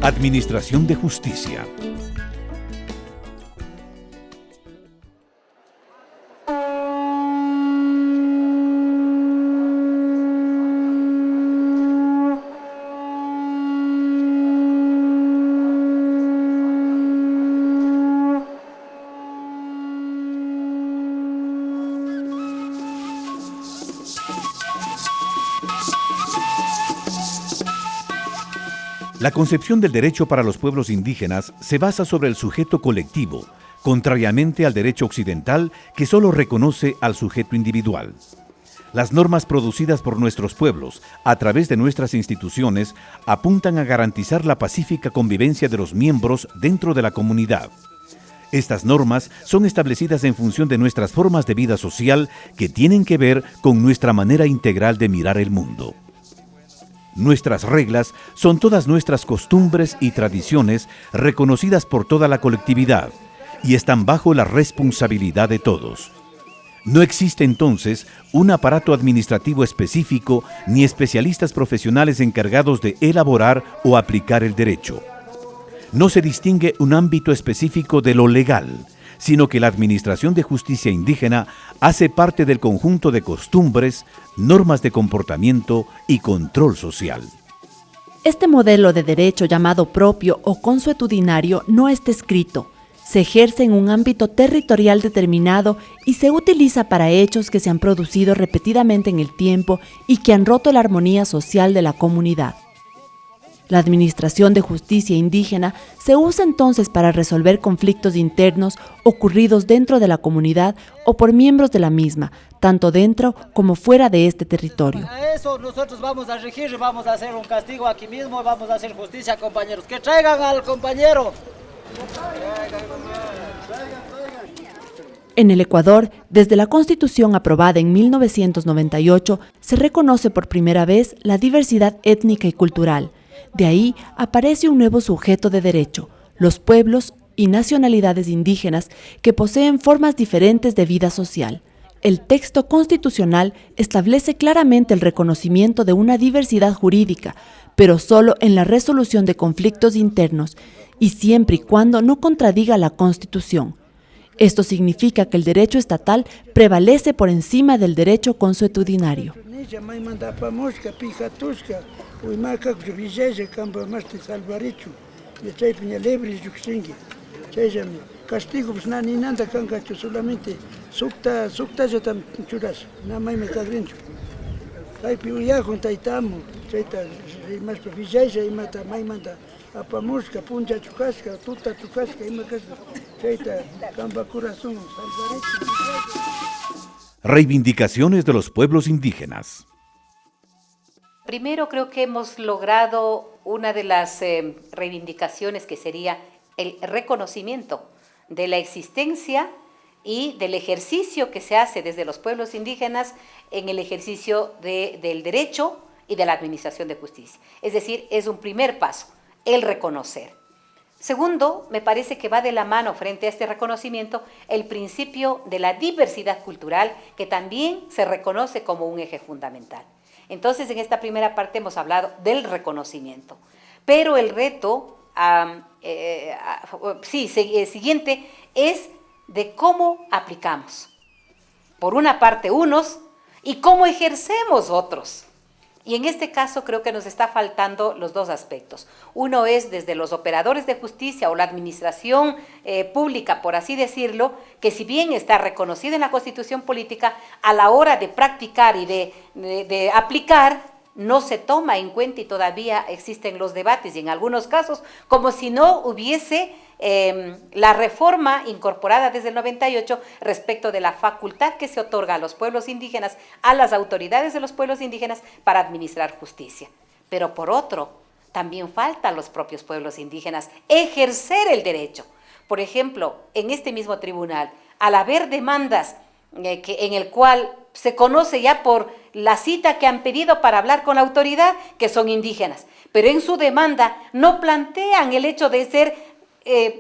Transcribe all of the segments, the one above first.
Administración de Justicia. La concepción del derecho para los pueblos indígenas se basa sobre el sujeto colectivo, contrariamente al derecho occidental que solo reconoce al sujeto individual. Las normas producidas por nuestros pueblos, a través de nuestras instituciones, apuntan a garantizar la pacífica convivencia de los miembros dentro de la comunidad. Estas normas son establecidas en función de nuestras formas de vida social que tienen que ver con nuestra manera integral de mirar el mundo. Nuestras reglas son todas nuestras costumbres y tradiciones reconocidas por toda la colectividad y están bajo la responsabilidad de todos. No existe entonces un aparato administrativo específico ni especialistas profesionales encargados de elaborar o aplicar el derecho. No se distingue un ámbito específico de lo legal, sino que la Administración de Justicia Indígena hace parte del conjunto de costumbres, normas de comportamiento y control social. Este modelo de derecho llamado propio o consuetudinario no está escrito, se ejerce en un ámbito territorial determinado y se utiliza para hechos que se han producido repetidamente en el tiempo y que han roto la armonía social de la comunidad. La Administración de Justicia Indígena se usa entonces para resolver conflictos internos ocurridos dentro de la comunidad o por miembros de la misma, tanto dentro como fuera de este territorio. Para eso nosotros vamos a regir y vamos a hacer un castigo aquí mismo, vamos a hacer justicia, compañeros. ¡Que traigan al compañero! En el Ecuador, desde la Constitución aprobada en 1998, se reconoce por primera vez la diversidad étnica y cultural. De ahí aparece un nuevo sujeto de derecho, los pueblos y nacionalidades indígenas que poseen formas diferentes de vida social. El texto constitucional establece claramente el reconocimiento de una diversidad jurídica, pero solo en la resolución de conflictos internos y siempre y cuando no contradiga la Constitución. Esto significa que el derecho estatal prevalece por encima del derecho consuetudinario. Castigo pues ni nada cangacho, solamente sukta ya tam churas, na mai me cadrincho. Ay piuya con taitamo, chaita más proviseja y mata mai manda apamusca punja chukasca, tuta chukasca y macas chaita camba corazón salvarecho. Reivindicaciones de los pueblos indígenas. Primero creo que hemos logrado una de las reivindicaciones que sería el reconocimiento de la existencia y del ejercicio que se hace desde los pueblos indígenas en el ejercicio del derecho y de la administración de justicia. Es decir, es un primer paso, el reconocer. Segundo, me parece que va de la mano frente a este reconocimiento el principio de la diversidad cultural, que también se reconoce como un eje fundamental. Entonces, en esta primera parte hemos hablado del reconocimiento, pero el reto siguiente es de cómo aplicamos, por una parte unos, y cómo ejercemos otros. Y en este caso creo que nos está faltando los dos aspectos. Uno es desde los operadores de justicia o la administración pública, por así decirlo, que si bien está reconocida en la Constitución política, a la hora de practicar y de aplicar, no se toma en cuenta y todavía existen los debates y en algunos casos como si no hubiese la reforma incorporada desde el 98 respecto de la facultad que se otorga a los pueblos indígenas, a las autoridades de los pueblos indígenas para administrar justicia. Pero por otro, también falta a los propios pueblos indígenas ejercer el derecho. Por ejemplo, en este mismo tribunal, al haber demandas en el cual se conoce ya por la cita que han pedido para hablar con la autoridad, que son indígenas, pero en su demanda no plantean el hecho de ser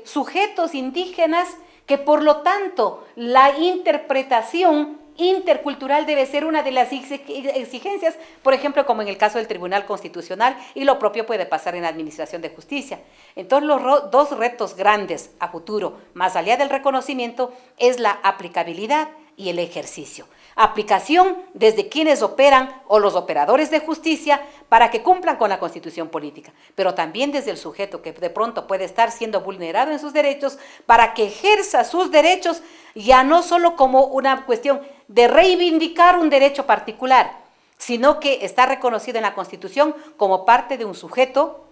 sujetos indígenas, que por lo tanto la interpretación intercultural debe ser una de las exigencias, por ejemplo, como en el caso del Tribunal Constitucional, y lo propio puede pasar en la Administración de Justicia. Entonces, los dos retos grandes a futuro, más allá del reconocimiento, es la aplicabilidad y el ejercicio. Aplicación desde quienes operan o los operadores de justicia para que cumplan con la Constitución política, pero también desde el sujeto que de pronto puede estar siendo vulnerado en sus derechos para que ejerza sus derechos ya no solo como una cuestión de reivindicar un derecho particular, sino que está reconocido en la Constitución como parte de un sujeto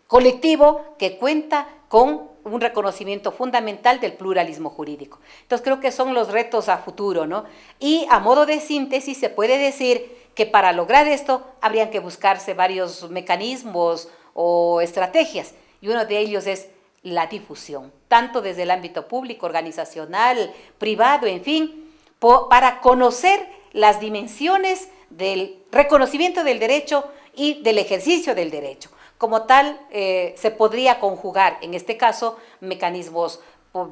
colectivo que cuenta con un reconocimiento fundamental del pluralismo jurídico. Entonces creo que son los retos a futuro, ¿no? Y a modo de síntesis se puede decir que para lograr esto habrían que buscarse varios mecanismos o estrategias, y uno de ellos es la difusión, tanto desde el ámbito público, organizacional, privado, en fin, para conocer las dimensiones del reconocimiento del derecho y del ejercicio del derecho. Como tal, se podría conjugar, en este caso, mecanismos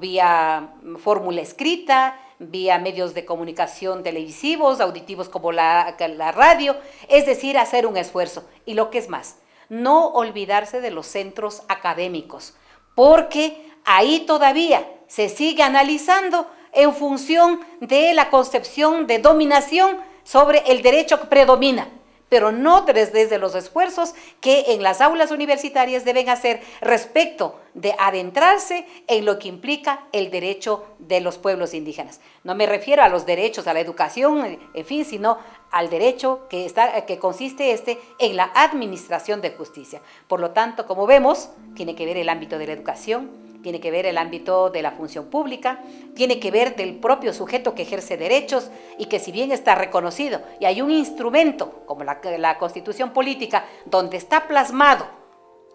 vía fórmula escrita, vía medios de comunicación televisivos, auditivos como la radio, es decir, hacer un esfuerzo. Y lo que es más, no olvidarse de los centros académicos, porque ahí todavía se sigue analizando en función de la concepción de dominación sobre el derecho que predomina, pero no desde los esfuerzos que en las aulas universitarias deben hacer respecto de adentrarse en lo que implica el derecho de los pueblos indígenas. No me refiero a los derechos, a la educación, en fin, sino al derecho que consiste en la administración de justicia. Por lo tanto, como vemos, tiene que ver el ámbito de la educación, tiene que ver el ámbito de la función pública, tiene que ver del propio sujeto que ejerce derechos y que si bien está reconocido y hay un instrumento como la Constitución política donde está plasmado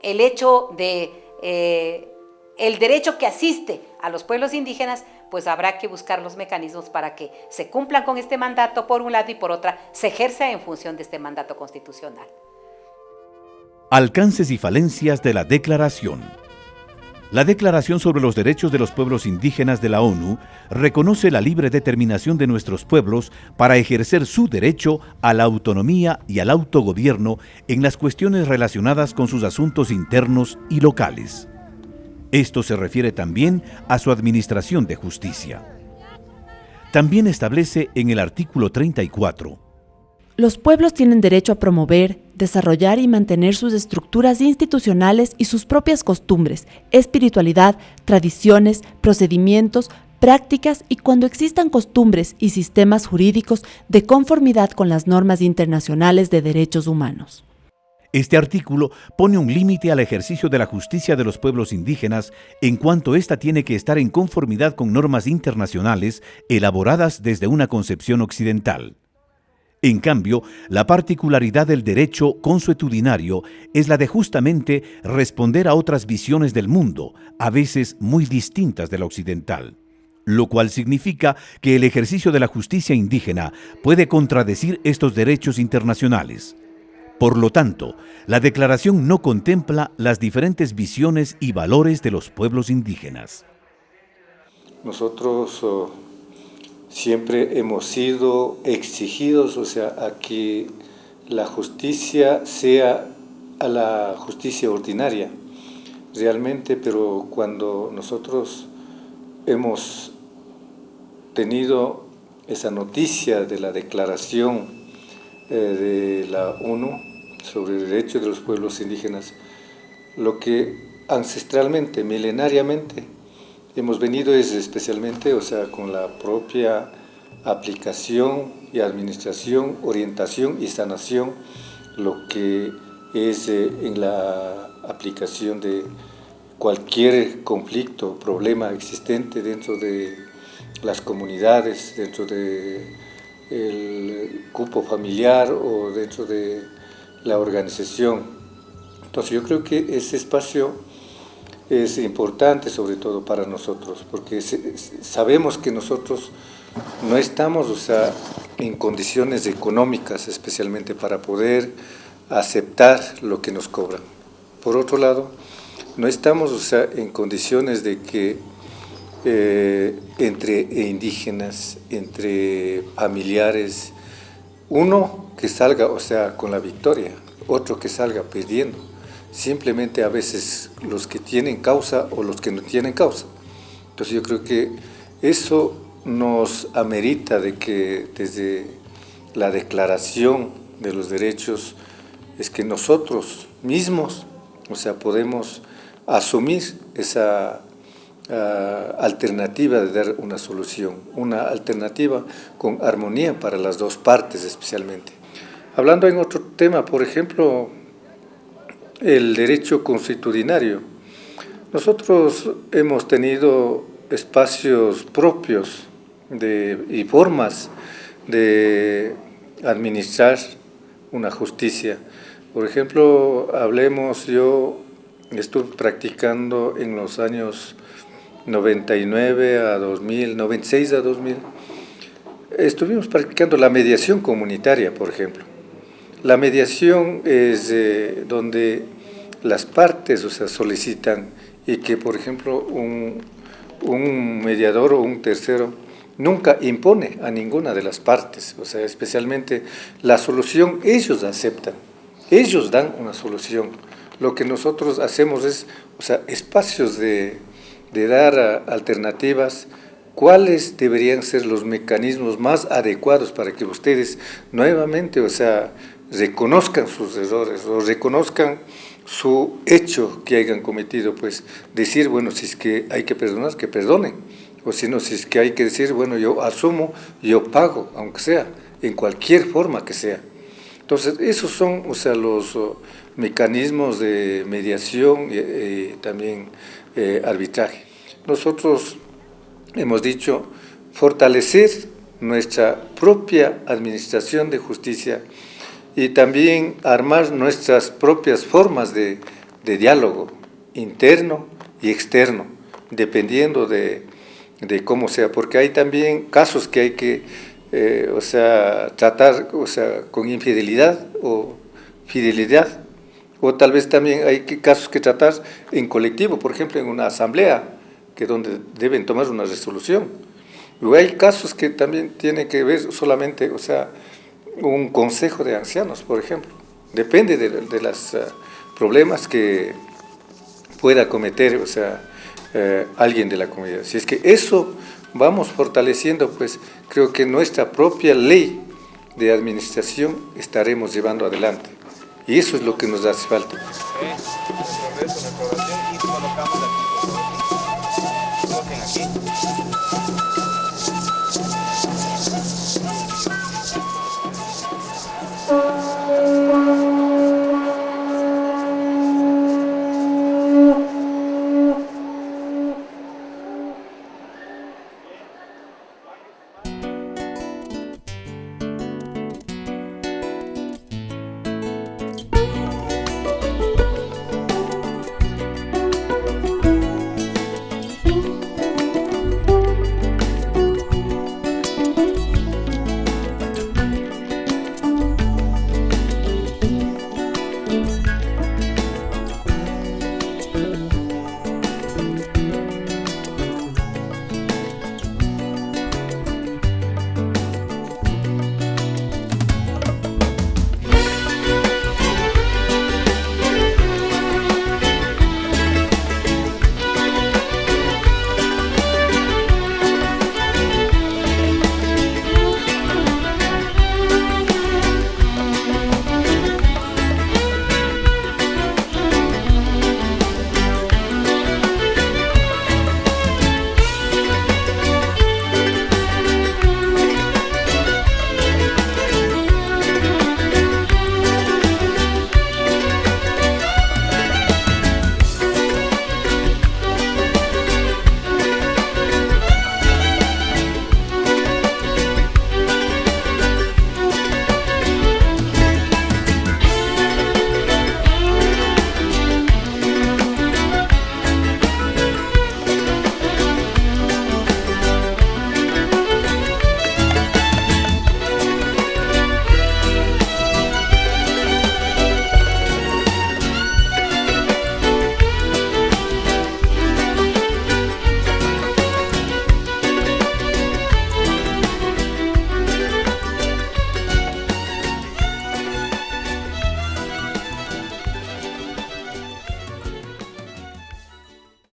el hecho de el derecho que asiste a los pueblos indígenas, pues habrá que buscar los mecanismos para que se cumplan con este mandato por un lado y por otra se ejerza en función de este mandato constitucional. Alcances y falencias de la Declaración. La Declaración sobre los Derechos de los Pueblos Indígenas de la ONU reconoce la libre determinación de nuestros pueblos para ejercer su derecho a la autonomía y al autogobierno en las cuestiones relacionadas con sus asuntos internos y locales. Esto se refiere también a su administración de justicia. También establece en el artículo 34: los pueblos tienen derecho a promover, desarrollar y mantener sus estructuras institucionales y sus propias costumbres, espiritualidad, tradiciones, procedimientos, prácticas y cuando existan costumbres y sistemas jurídicos de conformidad con las normas internacionales de derechos humanos. Este artículo pone un límite al ejercicio de la justicia de los pueblos indígenas en cuanto ésta tiene que estar en conformidad con normas internacionales elaboradas desde una concepción occidental. En cambio, la particularidad del derecho consuetudinario es la de justamente responder a otras visiones del mundo, a veces muy distintas de la occidental, lo cual significa que el ejercicio de la justicia indígena puede contradecir estos derechos internacionales. Por lo tanto, la declaración no contempla las diferentes visiones y valores de los pueblos indígenas. Nosotros siempre hemos sido exigidos, a que la justicia sea a la justicia ordinaria, realmente, pero cuando nosotros hemos tenido esa noticia de la declaración de la ONU sobre el derecho de los pueblos indígenas, lo que ancestralmente, milenariamente, hemos venido es especialmente, con la propia aplicación y administración, orientación y sanación, lo que es en la aplicación de cualquier conflicto, problema existente dentro de las comunidades, dentro del grupo familiar o dentro de la organización. Entonces yo creo que ese espacio es importante sobre todo para nosotros, porque sabemos que nosotros no estamos en condiciones económicas especialmente para poder aceptar lo que nos cobran. Por otro lado, no estamos en condiciones de que entre indígenas, entre familiares, uno que salga, o sea, con la victoria, otro que salga perdiendo. Simplemente a veces los que tienen causa o los que no tienen causa. Entonces yo creo que eso nos amerita de que desde la Declaración de los Derechos es que nosotros mismos, o sea, podemos asumir esa alternativa de dar una solución, una alternativa con armonía para las dos partes especialmente. Hablando en otro tema, por ejemplo, el derecho consuetudinario. Nosotros hemos tenido espacios propios y formas de administrar una justicia. Por ejemplo, yo estuve practicando en los años 99 a 2000, 96 a 2000, estuvimos practicando la mediación comunitaria, por ejemplo. La mediación es donde las partes, o sea, solicitan y que, por ejemplo, un mediador o un tercero nunca impone a ninguna de las partes, o sea, especialmente la solución ellos aceptan, ellos dan una solución. Lo que nosotros hacemos es, o sea, espacios de dar alternativas, cuáles deberían ser los mecanismos más adecuados para que ustedes nuevamente, o sea, reconozcan sus errores o reconozcan su hecho que hayan cometido, pues decir, bueno, si es que hay que perdonar, que perdonen, o si no, si es que hay que decir, bueno, yo asumo, yo pago, aunque sea, en cualquier forma que sea. Entonces, esos son, o sea, los mecanismos de mediación y también arbitraje. Nosotros hemos dicho fortalecer nuestra propia administración de justicia y también armar nuestras propias formas de diálogo interno y externo, dependiendo de cómo sea, porque hay también casos que hay que o sea, tratar, o sea, con infidelidad o fidelidad, o tal vez también hay casos que tratar en colectivo, por ejemplo, en una asamblea, que donde deben tomar una resolución. Luego hay casos que también tienen que ver solamente, o sea, un consejo de ancianos, por ejemplo. Depende de los problemas que pueda cometer, o sea, alguien de la comunidad. Si es que eso vamos fortaleciendo, pues creo que nuestra propia ley de administración estaremos llevando adelante. Y eso es lo que nos hace falta. Progreso, reprobación y colocamos aquí. Coloquen aquí.